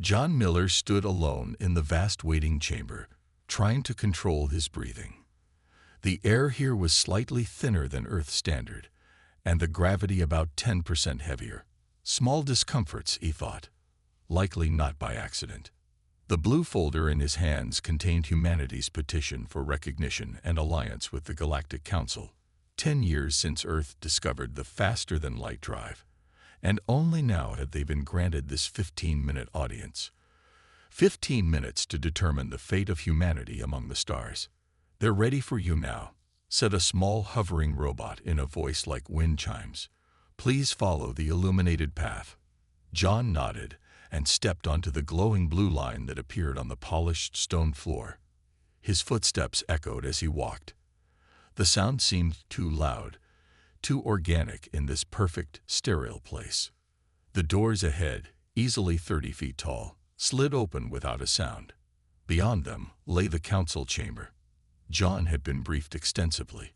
John Miller stood alone in the vast waiting chamber, trying to control his breathing. The air here was slightly thinner than Earth standard, and the gravity about 10% heavier. Small discomforts, he thought. Likely not by accident. The blue folder in his hands contained humanity's petition for recognition and alliance with the Galactic Council. 10 years since Earth discovered the faster-than-light drive, and only now had they been granted this 15-minute audience. 15 minutes to determine the fate of humanity among the stars. "They're ready for you now," said a small hovering robot in a voice like wind chimes. "Please follow the illuminated path." John nodded and stepped onto the glowing blue line that appeared on the polished stone floor. His footsteps echoed as he walked. The sound seemed too loud, too organic in this perfect, sterile place. The doors ahead, easily 30 feet tall, slid open without a sound. Beyond them lay the council chamber. John had been briefed extensively,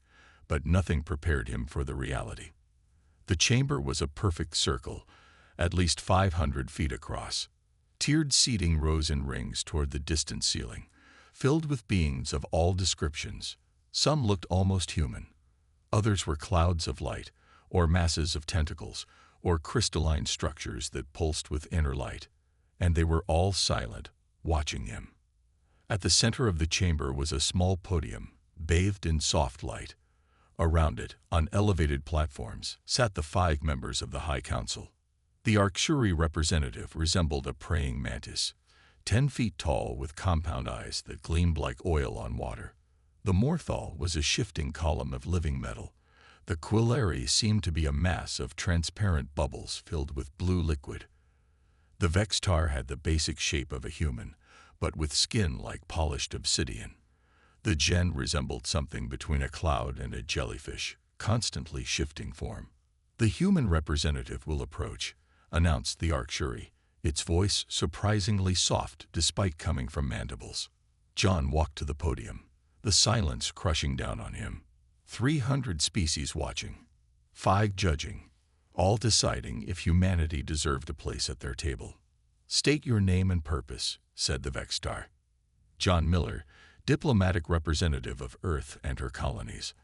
but nothing prepared him for the reality. The chamber was a perfect circle, at least 500 feet across. Tiered seating rose in rings toward the distant ceiling, filled with beings of all descriptions. Some looked almost human. Others were clouds of light, or masses of tentacles, or crystalline structures that pulsed with inner light. And they were all silent, watching him. At the center of the chamber was a small podium, bathed in soft light. Around it, on elevated platforms, sat the 5 members of the High Council. The Arcturi representative resembled a praying mantis, 10 feet tall with compound eyes that gleamed like oil on water. The Morthal was a shifting column of living metal. The Quilleri seemed to be a mass of transparent bubbles filled with blue liquid. The Vextar had the basic shape of a human, but with skin like polished obsidian. The Gen resembled something between a cloud and a jellyfish, constantly shifting form. "The human representative will approach," announced the Arcturi, its voice surprisingly soft despite coming from mandibles. John walked to the podium, the silence crushing down on him. 300 species watching, 5 judging, all deciding if humanity deserved a place at their table. "State your name and purpose," said the Vextar. "John Miller, diplomatic representative of Earth and her colonies.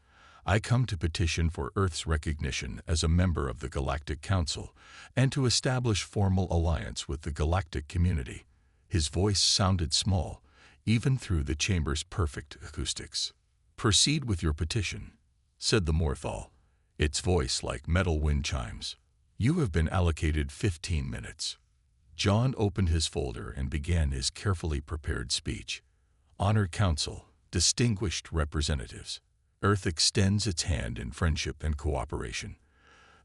I come to petition for Earth's recognition as a member of the Galactic Council and to establish formal alliance with the galactic community." His voice sounded small, even through the chamber's perfect acoustics. "Proceed with your petition," said the Morthal, its voice like metal wind chimes. "You have been allocated 15 minutes. John opened his folder and began his carefully prepared speech. "Honored Council, distinguished representatives, Earth extends its hand in friendship and cooperation.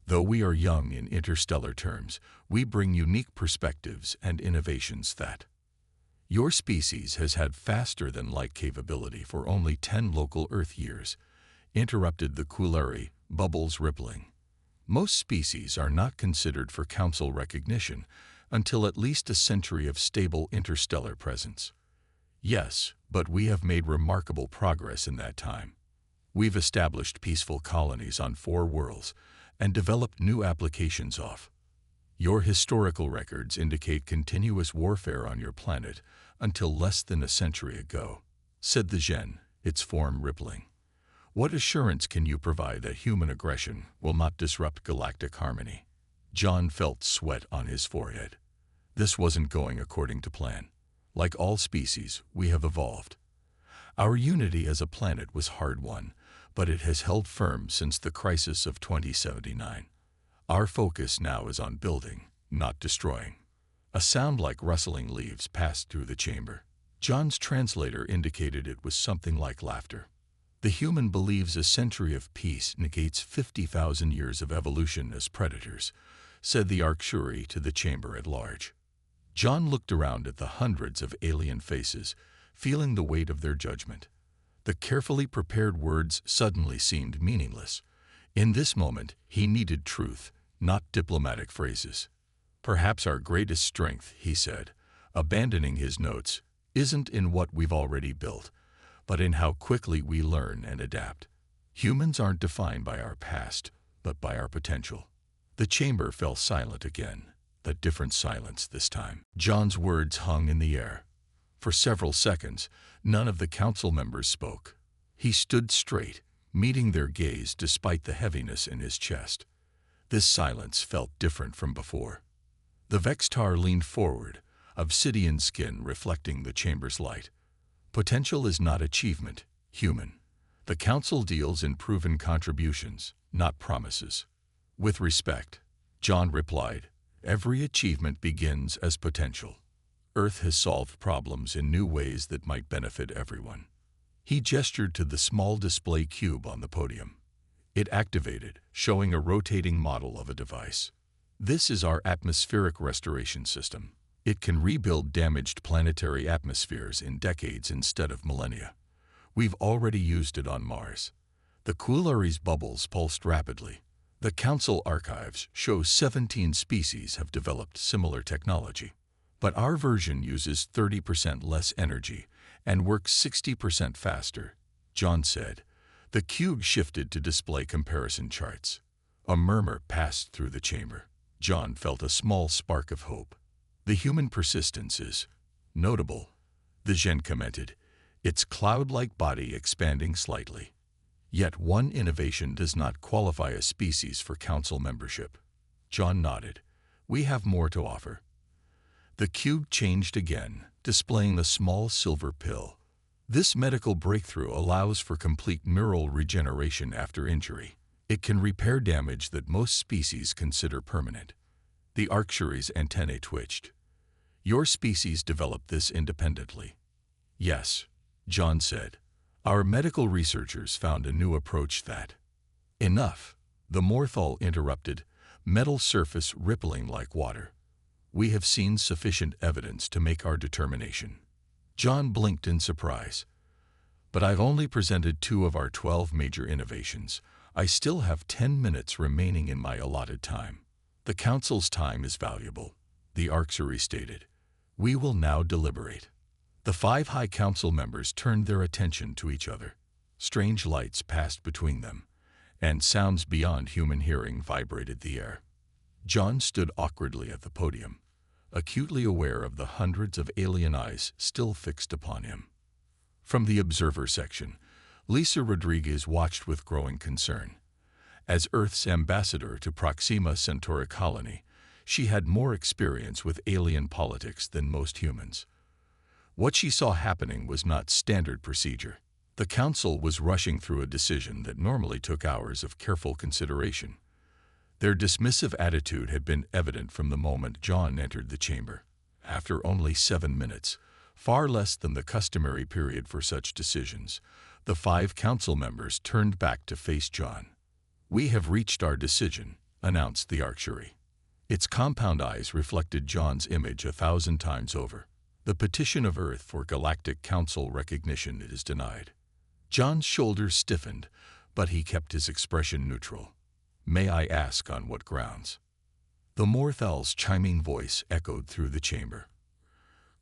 Though we are young in interstellar terms, we bring unique perspectives and innovations that your species has had faster-than-light capability for only 10 local Earth years," interrupted the Quilleri, bubbles rippling. "Most species are not considered for Council recognition until at least a century of stable interstellar presence. Yes, but we have made remarkable progress in that time. We've established peaceful colonies on 4 worlds and developed new applications off. Your historical records indicate continuous warfare on your planet until less than a century ago," said the Gen, its form rippling. "What assurance can you provide that human aggression will not disrupt galactic harmony?" John felt sweat on his forehead. This wasn't going according to plan. Like all species, we have evolved. Our unity as a planet was hard-won, but it has held firm since the crisis of 2079. Our focus now is on building, not destroying. A sound like rustling leaves passed through the chamber. John's translator indicated it was something like laughter. "The human believes a century of peace negates 50,000 years of evolution as predators," said the Arcturi to the chamber at large. John looked around at the hundreds of alien faces, feeling the weight of their judgment. The carefully prepared words suddenly seemed meaningless. In this moment, he needed truth, not diplomatic phrases. "Perhaps our greatest strength," he said, abandoning his notes, "isn't in what we've already built, but in how quickly we learn and adapt. Humans aren't defined by our past, but by our potential." The chamber fell silent again. A different silence this time. John's words hung in the air. For several seconds, none of the council members spoke. He stood straight, meeting their gaze despite the heaviness in his chest. This silence felt different from before. The Vextar leaned forward, obsidian skin reflecting the chamber's light. Potential is not achievement, human. The council deals in proven contributions, not promises. With respect, John replied, every achievement begins as potential. Earth has solved problems in new ways that might benefit everyone. He gestured to the small display cube on the podium. It activated, showing a rotating model of a device. This is our atmospheric restoration system. It can rebuild damaged planetary atmospheres in decades instead of millennia. We've already used it on Mars. The Coolari's bubbles pulsed rapidly. The Council archives show 17 species have developed similar technology. But our version uses 30% less energy and works 60% faster, John said. The cube shifted to display comparison charts. A murmur passed through the chamber. John felt a small spark of hope. The human persistence is notable, the Gen commented, its cloud-like body expanding slightly. Yet one innovation does not qualify a species for council membership. John nodded. We have more to offer. The cube changed again, displaying the small silver pill. This medical breakthrough allows for complete neural regeneration after injury. It can repair damage that most species consider permanent. The Arctury's antennae twitched. Your species developed this independently. Yes, John said. Our medical researchers found a new approach that... Enough, the Morthal interrupted, metal surface rippling like water. We have seen sufficient evidence to make our determination. John blinked in surprise. But I've only presented 2 of our 12 major innovations. I still have 10 minutes remaining in my allotted time. The council's time is valuable, the Arctuary stated. We will now deliberate. The 5 High Council members turned their attention to each other. Strange lights passed between them, and sounds beyond human hearing vibrated the air. John stood awkwardly at the podium, acutely aware of the hundreds of alien eyes still fixed upon him. From the observer section, Lisa Rodriguez watched with growing concern. As Earth's ambassador to Proxima Centauri colony, she had more experience with alien politics than most humans. What she saw happening was not standard procedure. The council was rushing through a decision that normally took hours of careful consideration. Their dismissive attitude had been evident from the moment John entered the chamber. After only 7 minutes, far less than the customary period for such decisions, the 5 council members turned back to face John. We have reached our decision, announced the Arctuary. Its compound eyes reflected John's image 1,000 times over. The petition of Earth for Galactic Council recognition is denied. John's shoulders stiffened, but he kept his expression neutral. May I ask on what grounds? The Morthal's chiming voice echoed through the chamber.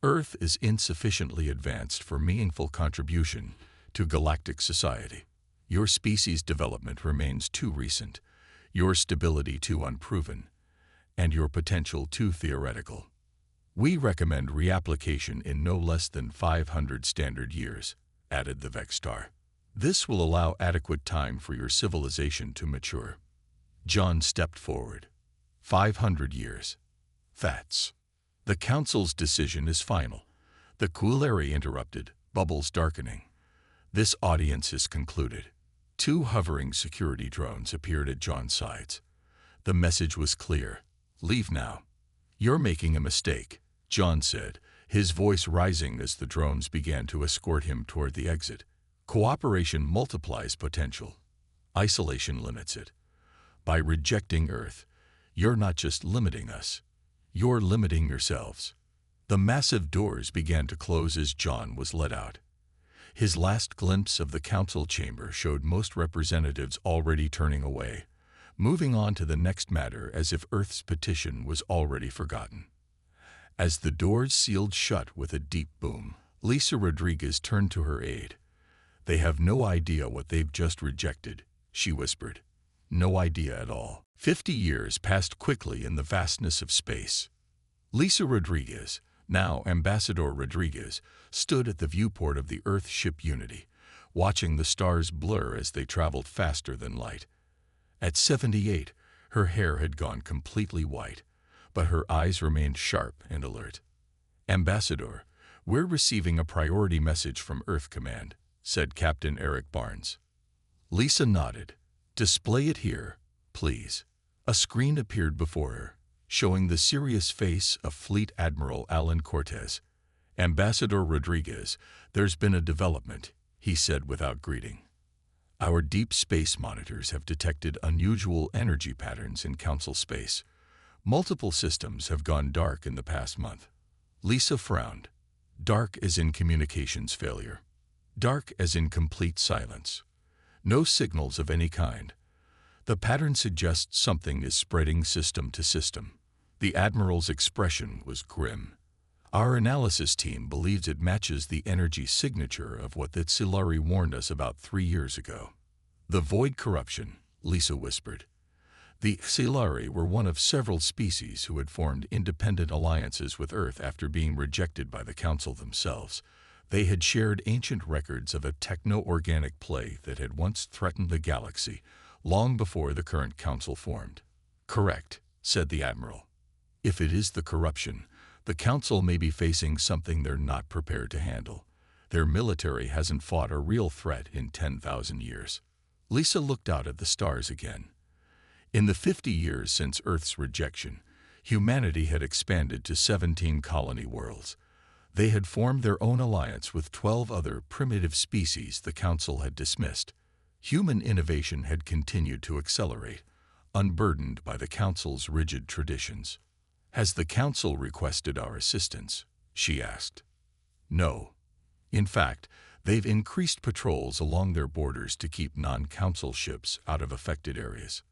Earth is insufficiently advanced for meaningful contribution to galactic society. Your species' development remains too recent, your stability too unproven, and your potential too theoretical. We recommend reapplication in no less than 500 standard years, added the Vextar. This will allow adequate time for your civilization to mature. John stepped forward. 500 years. That's. The council's decision is final. The Coolari interrupted, bubbles darkening. This audience is concluded. 2 hovering security drones appeared at John's sides. The message was clear. Leave now. You're making a mistake, John said, his voice rising as the drones began to escort him toward the exit. Cooperation multiplies potential. Isolation limits it. By rejecting Earth, you're not just limiting us, you're limiting yourselves. The massive doors began to close as John was led out. His last glimpse of the council chamber showed most representatives already turning away, moving on to the next matter as if Earth's petition was already forgotten. As the doors sealed shut with a deep boom, Lisa Rodriguez turned to her aide. They have no idea what they've just rejected, she whispered. No idea at all. 50 years passed quickly in the vastness of space. Lisa Rodriguez, now Ambassador Rodriguez, stood at the viewport of the Earth ship Unity, watching the stars blur as they traveled faster than light. At 78, her hair had gone completely white, but her eyes remained sharp and alert. "Ambassador, we're receiving a priority message from Earth Command," said Captain Eric Barnes. Lisa nodded. "Display it here, please." A screen appeared before her, showing the serious face of Fleet Admiral Alan Cortez. "Ambassador Rodriguez, there's been a development," he said without greeting. "Our deep space monitors have detected unusual energy patterns in Council space. Multiple systems have gone dark in the past month." Lisa frowned. Dark as in communications failure. Dark as in complete silence. No signals of any kind. The pattern suggests something is spreading system to system. The Admiral's expression was grim. "Our analysis team believes it matches the energy signature of what the Xilari warned us about 3 years ago." "The void corruption," Lisa whispered. The Xilari were one of several species who had formed independent alliances with Earth after being rejected by the Council themselves. They had shared ancient records of a techno-organic play that had once threatened the galaxy, long before the current Council formed. "Correct," said the Admiral. "If it is the corruption, the Council may be facing something they're not prepared to handle. Their military hasn't fought a real threat in 10,000 years. Lisa looked out at the stars again. In the 50 years since Earth's rejection, humanity had expanded to 17 colony worlds. They had formed their own alliance with 12 other primitive species the Council had dismissed. Human innovation had continued to accelerate, unburdened by the Council's rigid traditions. "Has the Council requested our assistance?" she asked. "No. In fact, they've increased patrols along their borders to keep non-Council ships out of affected areas.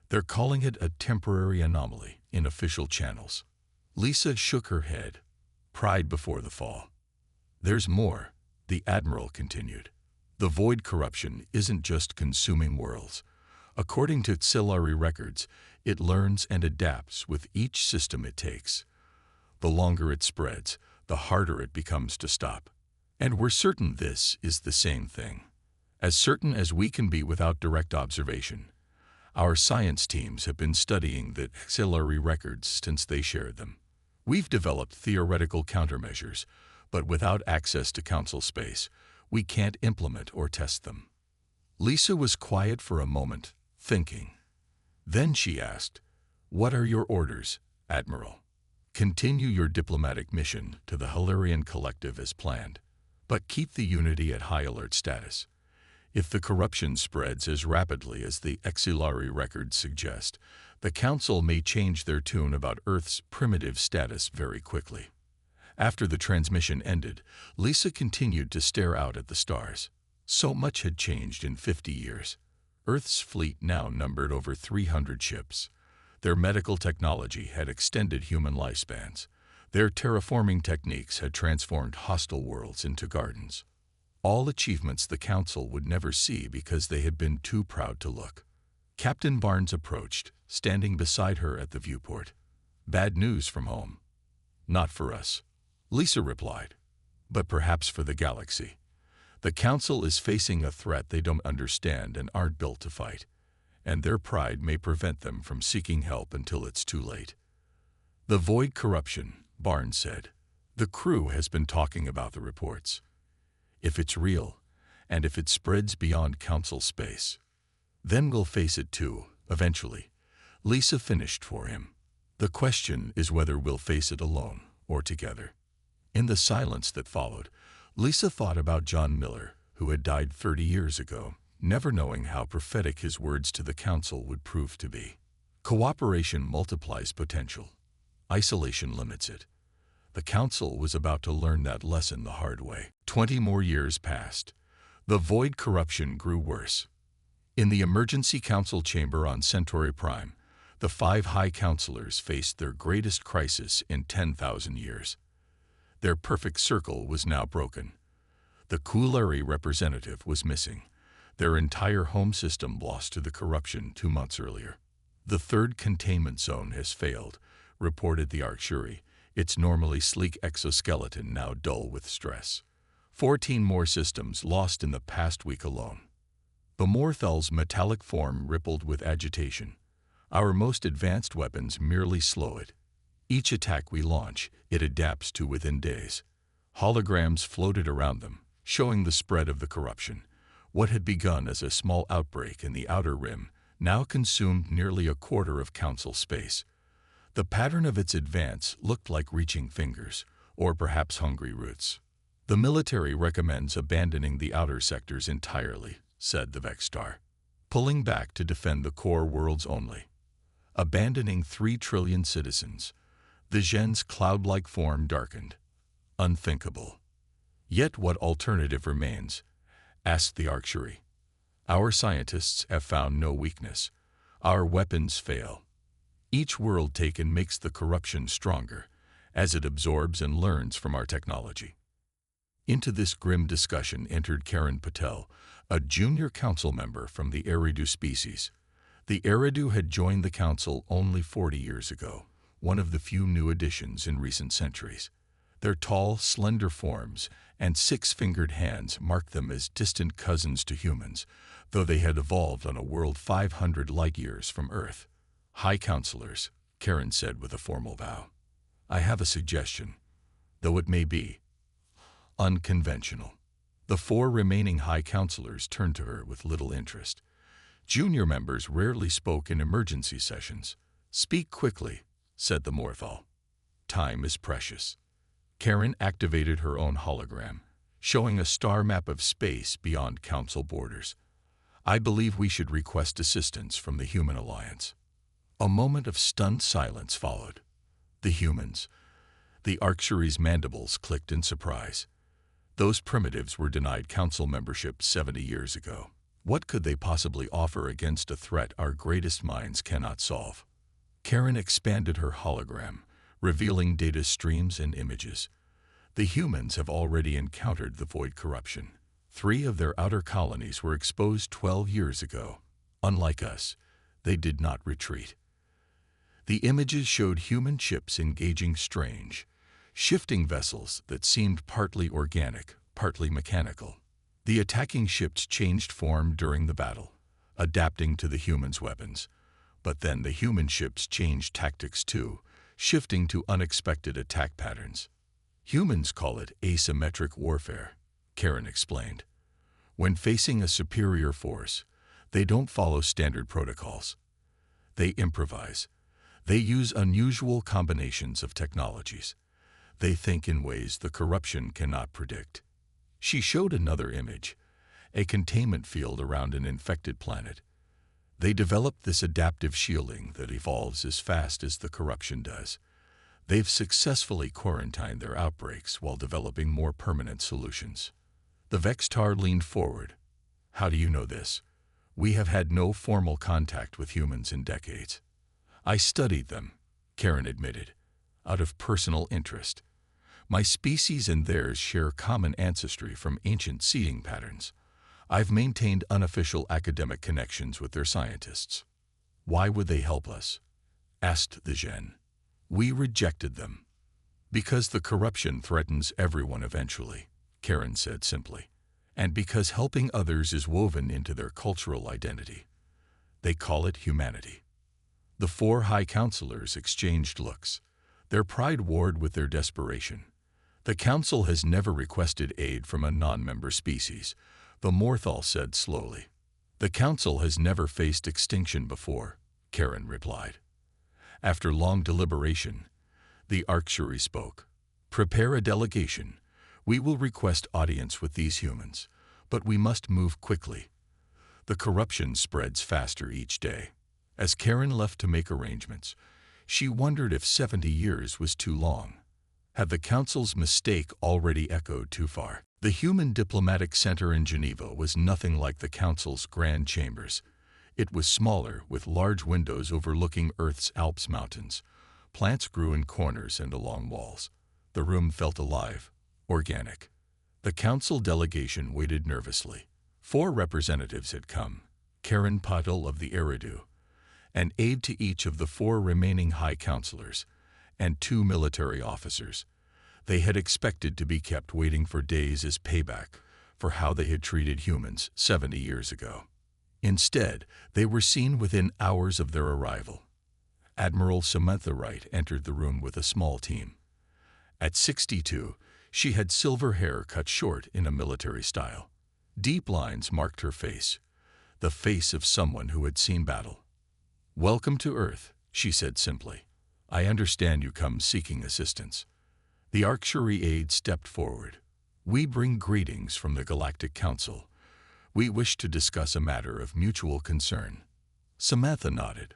They're calling it a temporary anomaly in official channels." Lisa shook her head. Pride before the fall. "There's more," the Admiral continued. "The void corruption isn't just consuming worlds. According to Xilari records, it learns and adapts with each system it takes. The longer it spreads, the harder it becomes to stop. And we're certain this is the same thing. As certain as we can be without direct observation. Our science teams have been studying the Xilari records since they shared them. We've developed theoretical countermeasures, but without access to Council space, we can't implement or test them." Lisa was quiet for a moment, thinking. Then she asked, "What are your orders, Admiral?" "Continue your diplomatic mission to the Hilarion Collective as planned, but keep the Unity at high alert status. If the corruption spreads as rapidly as the Xilari records suggest, the Council may change their tune about Earth's primitive status very quickly." After the transmission ended, Lisa continued to stare out at the stars. So much had changed in 50 years. Earth's fleet now numbered over 300 ships. Their medical technology had extended human lifespans. Their terraforming techniques had transformed hostile worlds into gardens. All achievements the Council would never see because they had been too proud to look. Captain Barnes approached, standing beside her at the viewport. "Bad news from home." "Not for us," Lisa replied, "but perhaps for the galaxy. The Council is facing a threat they don't understand and aren't built to fight, and their pride may prevent them from seeking help until it's too late." "The void corruption," Barnes said. "The crew has been talking about the reports. If it's real, and if it spreads beyond Council space, then we'll face it too, eventually." Lisa finished for him. "The question is whether we'll face it alone or together." In the silence that followed, Lisa thought about John Miller, who had died 30 years ago, never knowing how prophetic his words to the Council would prove to be. Cooperation multiplies potential. Isolation limits it. The Council was about to learn that lesson the hard way. 20 more years passed. The void corruption grew worse. In the emergency Council chamber on Centauri Prime, the 5 High Councilors faced their greatest crisis in 10,000 years. Their perfect circle was now broken. The Kulari representative was missing, their entire home system lost to the corruption 2 months earlier. The third containment zone has failed, reported the Arcturi, its normally sleek exoskeleton now dull with stress. 14 more systems lost in the past week alone. The Morthal's metallic form rippled with agitation. Our most advanced weapons merely slow it. Each attack we launch, it adapts to within days. Holograms floated around them, showing the spread of the corruption. What had begun as a small outbreak in the outer rim now consumed nearly a quarter of Council space. The pattern of its advance looked like reaching fingers, or perhaps hungry roots. The military recommends abandoning the outer sectors entirely, said the Vexstar. Pulling back to defend the core worlds only. Abandoning 3 trillion citizens. The Gen's cloud-like form darkened. Unthinkable. Yet what alternative remains? Asked the Arcturi. Our scientists have found no weakness. Our weapons fail. Each world taken makes the corruption stronger, as it absorbs and learns from our technology. Into this grim discussion entered Karen Patel, a junior council member from the Eridu species. The Eridu had joined the council only 40 years ago, one of the few new additions in recent centuries. Their tall, slender forms and 6-fingered hands marked them as distant cousins to humans, though they had evolved on a world 500 light-years from Earth. High Councilors, Karen said with a formal bow. I have a suggestion, though it may be unconventional. The 4 remaining High Councilors turned to her with little interest. Junior members rarely spoke in emergency sessions. Speak quickly, said the Morthal. Time is precious. Karen activated her own hologram, showing a star map of space beyond Council borders. I believe we should request assistance from the Human Alliance. A moment of stunned silence followed. The humans. The Arcturi's mandibles clicked in surprise. Those primitives were denied council membership 70 years ago. What could they possibly offer against a threat our greatest minds cannot solve? Karen expanded her hologram, revealing data streams and images. The humans have already encountered the void corruption. 3 of their outer colonies were exposed 12 years ago. Unlike us, they did not retreat. The images showed human ships engaging strange, shifting vessels that seemed partly organic, partly mechanical. The attacking ships changed form during the battle, adapting to the humans' weapons. But then the human ships changed tactics too, shifting to unexpected attack patterns. Humans call it asymmetric warfare, Karen explained. When facing a superior force, they don't follow standard protocols. They improvise. They use unusual combinations of technologies. They think in ways the corruption cannot predict. She showed another image, a containment field around an infected planet. They developed this adaptive shielding that evolves as fast as the corruption does. They've successfully quarantined their outbreaks while developing more permanent solutions. The Vextar leaned forward. How do you know this? We have had no formal contact with humans in decades. I studied them, Karen admitted, out of personal interest. My species and theirs share common ancestry from ancient seeding patterns. I've maintained unofficial academic connections with their scientists. Why would they help us? Asked the Gen. We rejected them. Because the corruption threatens everyone eventually, Karen said simply, and because helping others is woven into their cultural identity. They call it humanity. The 4 High Councilors exchanged looks. Their pride warred with their desperation. The Council has never requested aid from a non-member species, the Morthal said slowly. The Council has never faced extinction before, Karen replied. After long deliberation, the Arcturi spoke. Prepare a delegation. We will request audience with these humans, but we must move quickly. The corruption spreads faster each day. As Karen left to make arrangements, she wondered if 70 years was too long. Had the Council's mistake already echoed too far? The Human Diplomatic Center in Geneva was nothing like the Council's grand chambers. It was smaller, with large windows overlooking Earth's Alps mountains. Plants grew in corners and along walls. The room felt alive, organic. The Council delegation waited nervously. 4 representatives had come. Karen Patel of the Eridu, an aide to each of the 4 remaining high counselors, and 2 military officers. They had expected to be kept waiting for days as payback for how they had treated humans 70 years ago. Instead, they were seen within hours of their arrival. Admiral Samantha Wright entered the room with a small team. At 62, she had silver hair cut short in a military style. Deep lines marked her face, the face of someone who had seen battle. "Welcome to Earth," she said simply. "I understand you come seeking assistance." The Archery aide stepped forward. "We bring greetings from the Galactic Council. We wish to discuss a matter of mutual concern." Samantha nodded.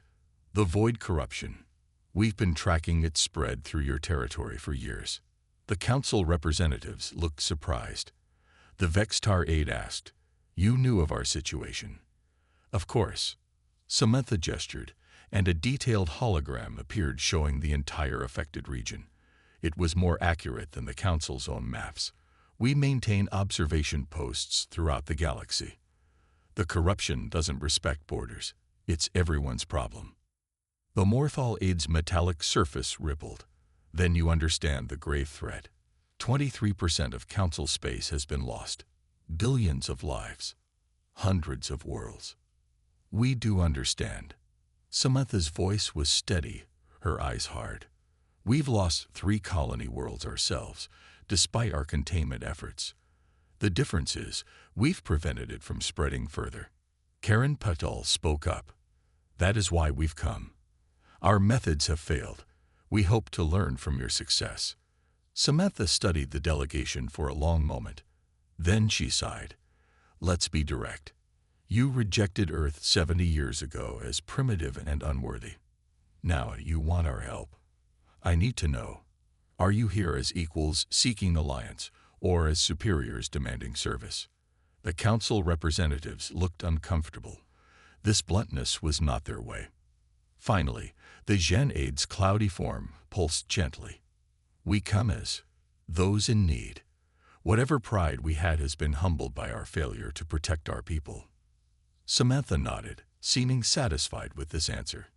"The Void corruption. We've been tracking its spread through your territory for years." The council representatives looked surprised. The Vextar aide asked, "You knew of our situation?" "Of course." Samantha gestured, and a detailed hologram appeared showing the entire affected region. It was more accurate than the council's own maps. "We maintain observation posts throughout the galaxy. The corruption doesn't respect borders. It's everyone's problem." The Morthal aide's metallic surface rippled. "Then you understand the grave threat. 23% of council space has been lost. Billions of lives. Hundreds of worlds." "We do understand." Samantha's voice was steady, her eyes hard. "We've lost 3 colony worlds ourselves, despite our containment efforts. The difference is, we've prevented it from spreading further." Karen Patel spoke up. "That is why we've come. Our methods have failed. We hope to learn from your success." Samantha studied the delegation for a long moment. Then she sighed. "Let's be direct. You rejected Earth 70 years ago as primitive and unworthy. Now you want our help. I need to know, are you here as equals seeking alliance, or as superiors demanding service?" The council representatives looked uncomfortable. This bluntness was not their way. Finally, the Gen aide's cloudy form pulsed gently. "We come as those in need. Whatever pride we had has been humbled by our failure to protect our people." Samantha nodded, seeming satisfied with this answer.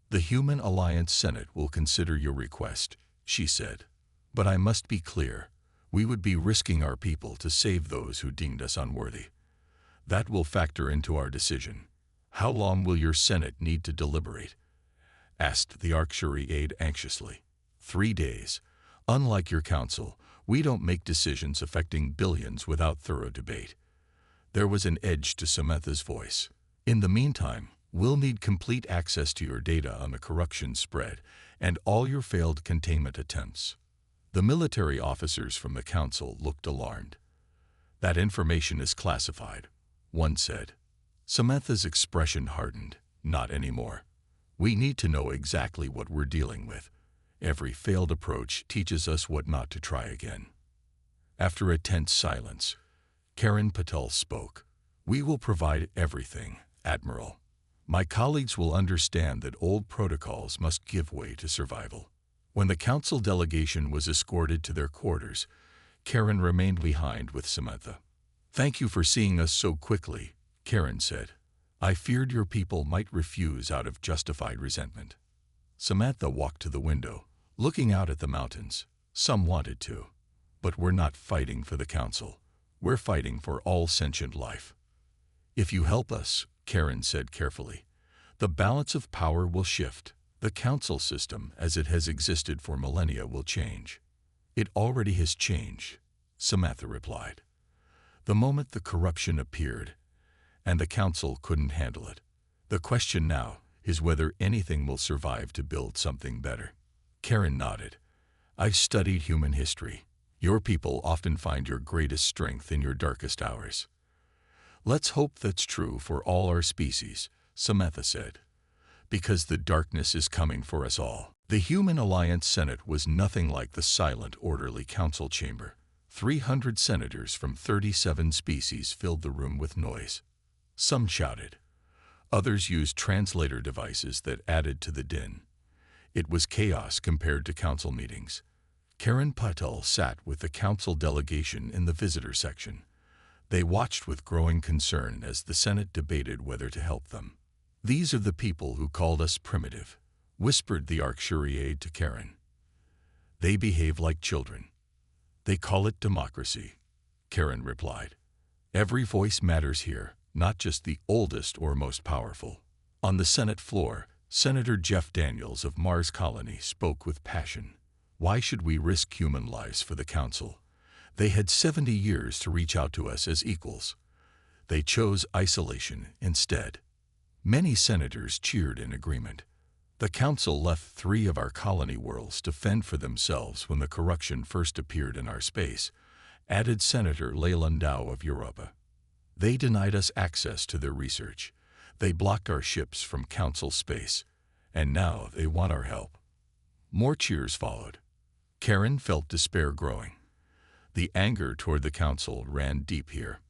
"The Human Alliance Senate will consider your request," she said. "But I must be clear, we would be risking our people to save those who deemed us unworthy. That will factor into our decision." "How long will your Senate need to deliberate?" asked the Archery aide anxiously. 3 days. Unlike your council, we don't make decisions affecting billions without thorough debate." There was an edge to Samantha's voice. "In the meantime, we'll need complete access to your data on the corruption spread and all your failed containment attempts." The military officers from the council looked alarmed. "That information is classified," one said. Samantha's expression hardened. "Not anymore. We need to know exactly what we're dealing with. Every failed approach teaches us what not to try again." After a tense silence, Karen Patel spoke. "We will provide everything, Admiral. My colleagues will understand that old protocols must give way to survival." When the council delegation was escorted to their quarters, Karen remained behind with Samantha. "Thank you for seeing us so quickly," Karen said. "I feared your people might refuse out of justified resentment." Samantha walked to the window, looking out at the mountains. "Some wanted to. But we're not fighting for the council. We're fighting for all sentient life." "If you help us," Karen said carefully, "the balance of power will shift. The council system, as it has existed for millennia, will change." "It already has changed," Samantha replied. "The moment the corruption appeared, and the council couldn't handle it. The question now is whether anything will survive to build something better." Karen nodded. "I've studied human history. Your people often find your greatest strength in your darkest hours." "Let's hope that's true for all our species," Samantha said, "because the darkness is coming for us all." The Human Alliance Senate was nothing like the silent, orderly council chamber. 300 senators from 37 species filled the room with noise. Some shouted. Others used translator devices that added to the din. It was chaos compared to council meetings. Karen Patel sat with the council delegation in the visitor section. They watched with growing concern as the Senate debated whether to help them. "These are the people who called us primitive," whispered the Arcturier to Karen. "They behave like children. They call it democracy," Karen replied. "Every voice matters here, not just the oldest or most powerful." On the Senate floor, Senator Jeff Daniels of Mars Colony spoke with passion. "Why should we risk human lives for the Council? They had 70 years to reach out to us as equals. They chose isolation instead." Many senators cheered in agreement. "The Council left 3 of our colony worlds to fend for themselves when the corruption first appeared in our space," added Senator Leyland Dow of Europa. "They denied us access to their research. They blocked our ships from Council space, and now they want our help." More cheers followed. Karen felt despair growing. The anger toward the Council ran deep here.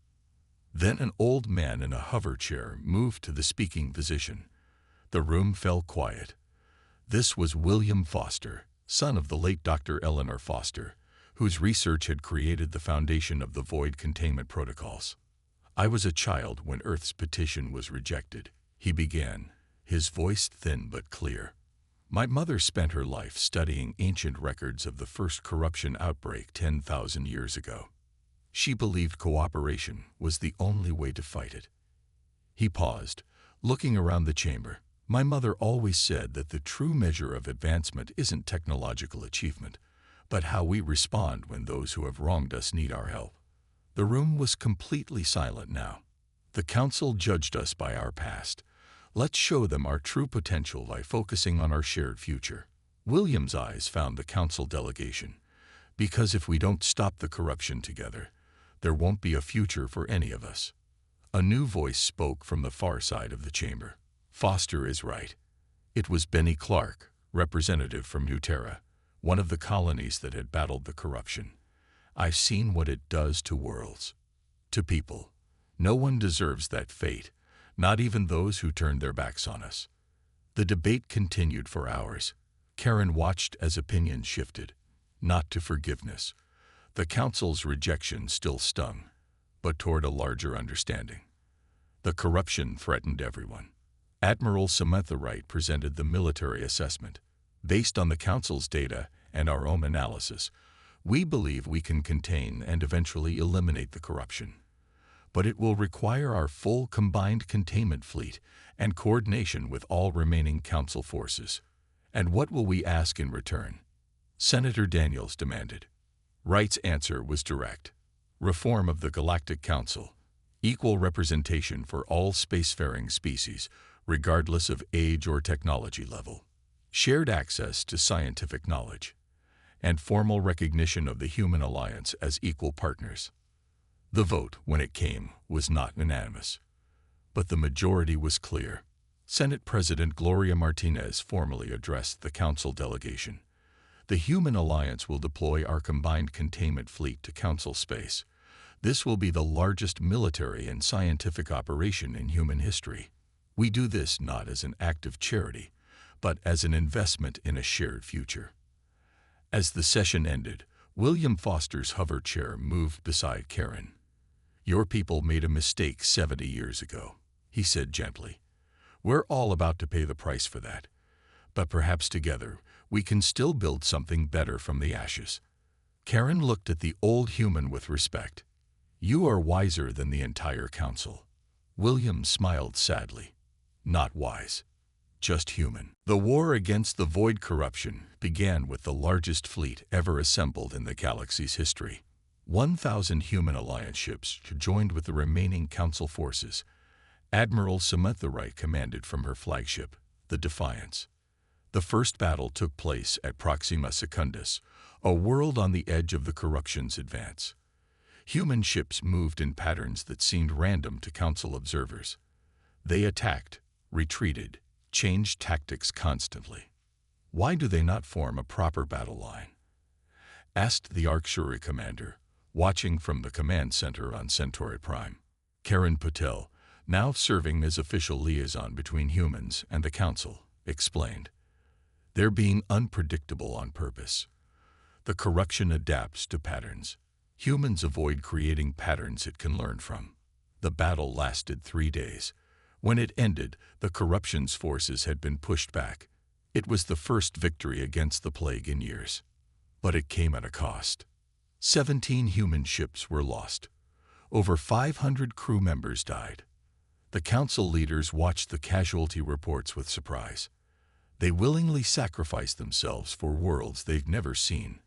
Then an old man in a hover chair moved to the speaking position. The room fell quiet. This was William Foster, son of the late Dr. Eleanor Foster, whose research had created the foundation of the void containment protocols. "I was a child when Earth's petition was rejected," he began, his voice thin but clear. "My mother spent her life studying ancient records of the first corruption outbreak 10,000 years ago. She believed cooperation was the only way to fight it." He paused, looking around the chamber. "My mother always said that the true measure of advancement isn't technological achievement, but how we respond when those who have wronged us need our help." The room was completely silent now. "The Council judged us by our past. Let's show them our true potential by focusing on our shared future." William's eyes found the Council delegation. "Because if we don't stop the corruption together, there won't be a future for any of us." A new voice spoke from the far side of the chamber. "Foster is right." It was Benny Clark, representative from Newterra, one of the colonies that had battled the corruption. "I've seen what it does to worlds, to people. No one deserves that fate, not even those who turned their backs on us." The debate continued for hours. Karen watched as opinions shifted, not to forgiveness. The Council's rejection still stung, but toward a larger understanding. The corruption threatened everyone. Admiral Samantha Wright presented the military assessment. "Based on the Council's data and our own analysis, we believe we can contain and eventually eliminate the corruption. But it will require our full combined containment fleet and coordination with all remaining Council forces." "And what will we ask in return?" Senator Daniels demanded. Wright's answer was direct. "Reform of the Galactic Council, equal representation for all spacefaring species, regardless of age or technology level, shared access to scientific knowledge, and formal recognition of the human alliance as equal partners." The vote, when it came, was not unanimous, but the majority was clear. Senate President Gloria Martinez formally addressed the Council delegation. "The human alliance will deploy our combined containment fleet to Council space. This will be the largest military and scientific operation in human history. We do this not as an act of charity, but as an investment in a shared future." As the session ended, William Foster's hover chair moved beside Karen. "Your people made a mistake 70 years ago," he said gently. "We're all about to pay the price for that. But perhaps together, we can still build something better from the ashes." Karen looked at the old human with respect. "You are wiser than the entire Council." William smiled sadly. "Not wise, just human." The war against the void corruption began with the largest fleet ever assembled in the galaxy's history. 1,000 human alliance ships joined with the remaining Council forces. Admiral Samantha Wright commanded from her flagship, the Defiance. The first battle took place at Proxima Secundus, a world on the edge of the corruption's advance. Human ships moved in patterns that seemed random to Council observers. They attacked, retreated, changed tactics constantly. "Why do they not form a proper battle line?" asked the Arcturian commander, watching from the command center on Centauri Prime. Karen Patel, now serving as official liaison between humans and the Council, explained. "They're being unpredictable on purpose. The corruption adapts to patterns. Humans avoid creating patterns it can learn from." The battle lasted 3 days. When it ended, the corruption's forces had been pushed back. It was the first victory against the plague in years. But it came at a cost. 17 human ships were lost. Over 500 crew members died. The council leaders watched the casualty reports with surprise. They willingly sacrificed themselves for worlds they've never seen.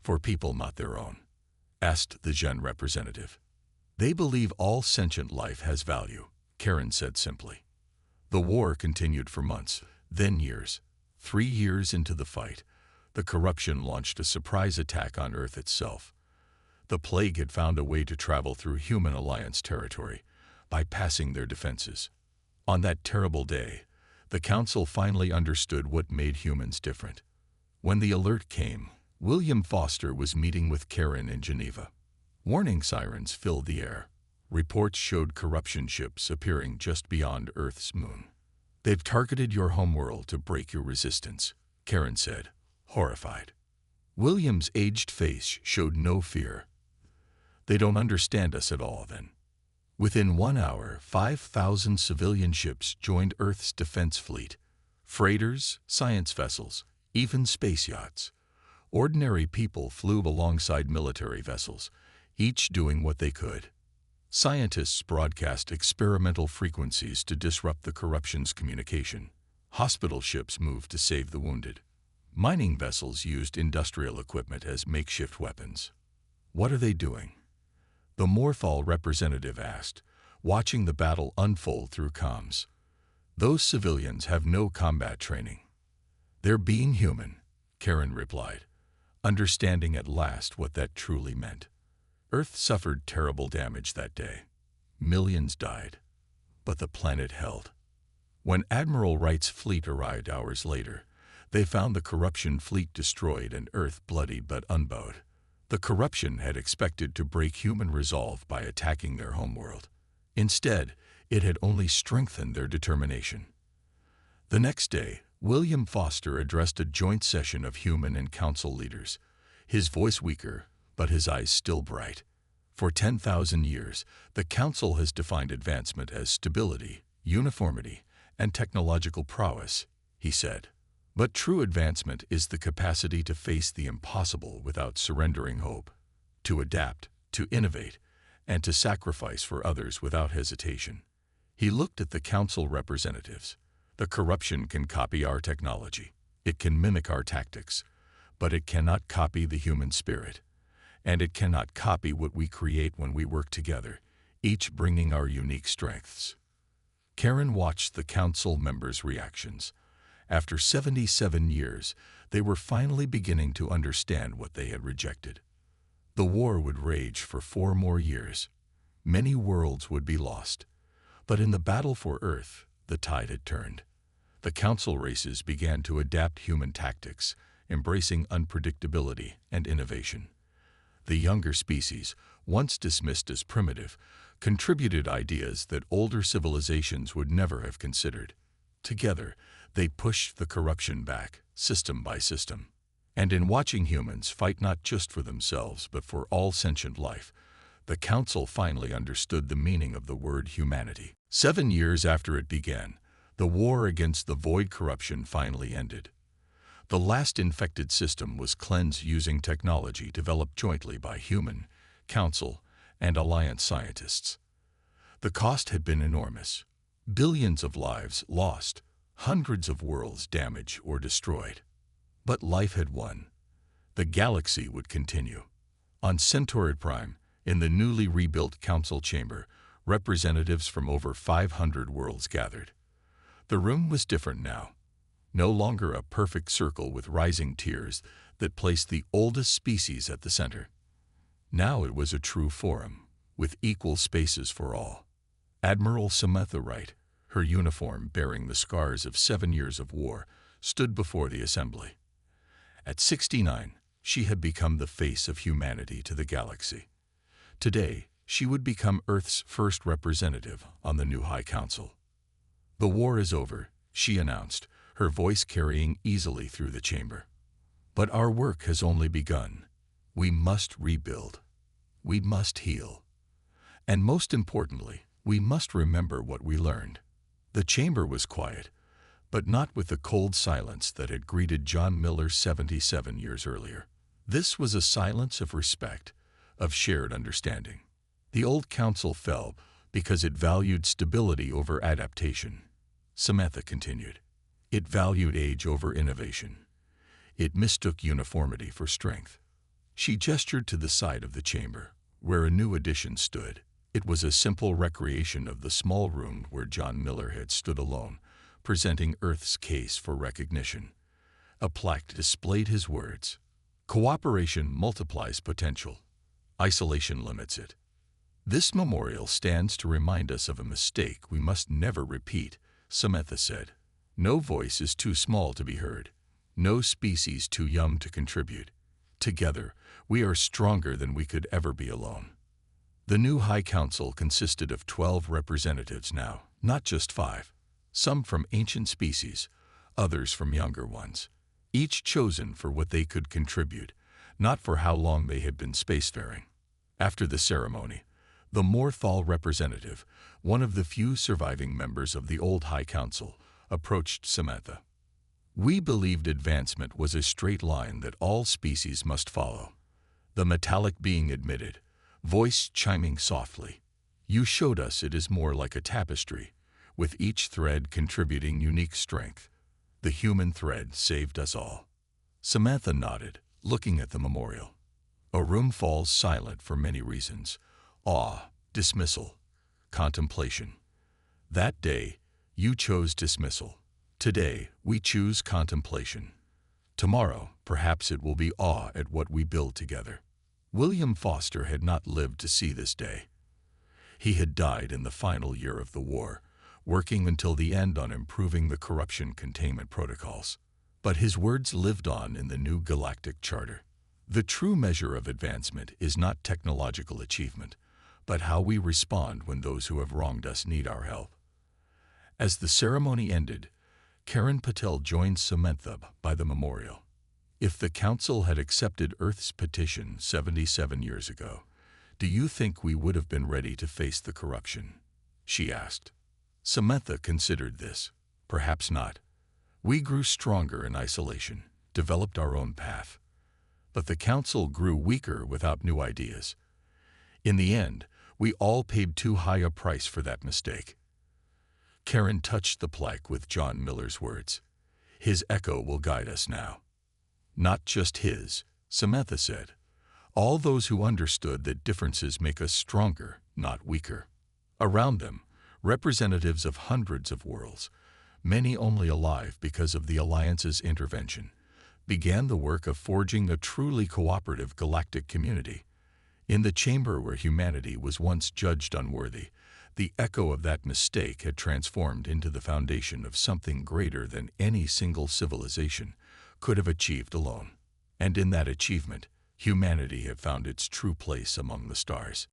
For people not their own, asked the Gen representative. They believe all sentient life has value, Karen said simply. The war continued for months, then years. 3 years into the fight, the corruption launched a surprise attack on Earth itself. The plague had found a way to travel through human alliance territory, bypassing their defenses. On that terrible day, the council finally understood what made humans different. When the alert came, William Foster was meeting with Karen in Geneva. Warning sirens filled the air. Reports showed corruption ships appearing just beyond Earth's moon. They've targeted your homeworld to break your resistance, Karen said, horrified. William's aged face showed no fear. They don't understand us at all, then. Within 1 hour, 5,000 civilian ships joined Earth's defense fleet. Freighters, science vessels, even space yachts. Ordinary people flew alongside military vessels, each doing what they could. Scientists broadcast experimental frequencies to disrupt the corruption's communication. Hospital ships moved to save the wounded. Mining vessels used industrial equipment as makeshift weapons. What are they doing? The Morthal representative asked, watching the battle unfold through comms. Those civilians have no combat training. They're being human, Karen replied, understanding at last what that truly meant. Earth suffered terrible damage that day. Millions died, but the planet held. When Admiral Wright's fleet arrived hours later, they found the corruption fleet destroyed and Earth bloodied but unbowed. The corruption had expected to break human resolve by attacking their homeworld. Instead, it had only strengthened their determination. The next day, William Foster addressed a joint session of human and council leaders, his voice weaker, but his eyes still bright. For 10,000 years, the Council has defined advancement as stability, uniformity, and technological prowess, he said. But true advancement is the capacity to face the impossible without surrendering hope, to adapt, to innovate, and to sacrifice for others without hesitation. He looked at the Council representatives. The corruption can copy our technology. It can mimic our tactics, but it cannot copy the human spirit. And it cannot copy what we create when we work together, each bringing our unique strengths. Karen watched the council members' reactions. After 77 years, they were finally beginning to understand what they had rejected. The war would rage for 4 more years. Many worlds would be lost. But in the battle for Earth, the tide had turned. The council races began to adapt human tactics, embracing unpredictability and innovation. The younger species, once dismissed as primitive, contributed ideas that older civilizations would never have considered. Together, they pushed the corruption back, system by system. And in watching humans fight not just for themselves but for all sentient life, the Council finally understood the meaning of the word humanity. 7 years after it began, the war against the void corruption finally ended. The last infected system was cleansed using technology developed jointly by human, council, and alliance scientists. The cost had been enormous. Billions of lives lost, hundreds of worlds damaged or destroyed. But life had won. The galaxy would continue. On Centauri Prime, in the newly rebuilt council chamber, representatives from over 500 worlds gathered. The room was different now. No longer a perfect circle with rising tiers that placed the oldest species at the center. Now it was a true forum, with equal spaces for all. Admiral Samantha Wright, her uniform bearing the scars of 7 years of war, stood before the assembly. At 69, she had become the face of humanity to the galaxy. Today, she would become Earth's first representative on the new High Council. "The war is over," she announced, her voice carrying easily through the chamber. "But our work has only begun. We must rebuild. We must heal. And most importantly, we must remember what we learned. The chamber was quiet, but not with the cold silence that had greeted John Miller 77 years earlier. This was a silence of respect, of shared understanding. The old council fell because it valued stability over adaptation. Samantha continued. It valued age over innovation. It mistook uniformity for strength. She gestured to the side of the chamber, where a new addition stood. It was a simple recreation of the small room where John Miller had stood alone, presenting Earth's case for recognition. A plaque displayed his words. Cooperation multiplies potential. Isolation limits it. This memorial stands to remind us of a mistake we must never repeat, Samantha said. No voice is too small to be heard. No species too young to contribute. Together, we are stronger than we could ever be alone. The new High Council consisted of 12 representatives now, not just 5. Some from ancient species, others from younger ones. Each chosen for what they could contribute, not for how long they had been spacefaring. After the ceremony, the Morthal representative, one of the few surviving members of the old High Council, approached Samantha. We believed advancement was a straight line that all species must follow. The metallic being admitted, voice chiming softly. You showed us it is more like a tapestry, with each thread contributing unique strength. The human thread saved us all. Samantha nodded, looking at the memorial. A room falls silent for many reasons. Awe, dismissal, contemplation. That day, you chose dismissal. Today, we choose contemplation. Tomorrow, perhaps it will be awe at what we build together. William Foster had not lived to see this day. He had died in the final year of the war, working until the end on improving the corruption containment protocols. But his words lived on in the new Galactic Charter. The true measure of advancement is not technological achievement, but how we respond when those who have wronged us need our help. As the ceremony ended, Karen Patel joined Samantha by the memorial. If the Council had accepted Earth's petition 77 years ago, do you think we would have been ready to face the corruption? She asked. Samantha considered this. Perhaps not. We grew stronger in isolation, developed our own path. But the Council grew weaker without new ideas. In the end, we all paid too high a price for that mistake. Karen touched the plaque with John Miller's words. His echo will guide us now. Not just his, Samantha said. All those who understood that differences make us stronger, not weaker. Around them, representatives of hundreds of worlds, many only alive because of the Alliance's intervention, began the work of forging a truly cooperative galactic community. In the chamber where humanity was once judged unworthy, the echo of that mistake had transformed into the foundation of something greater than any single civilization could have achieved alone. And in that achievement, humanity had found its true place among the stars.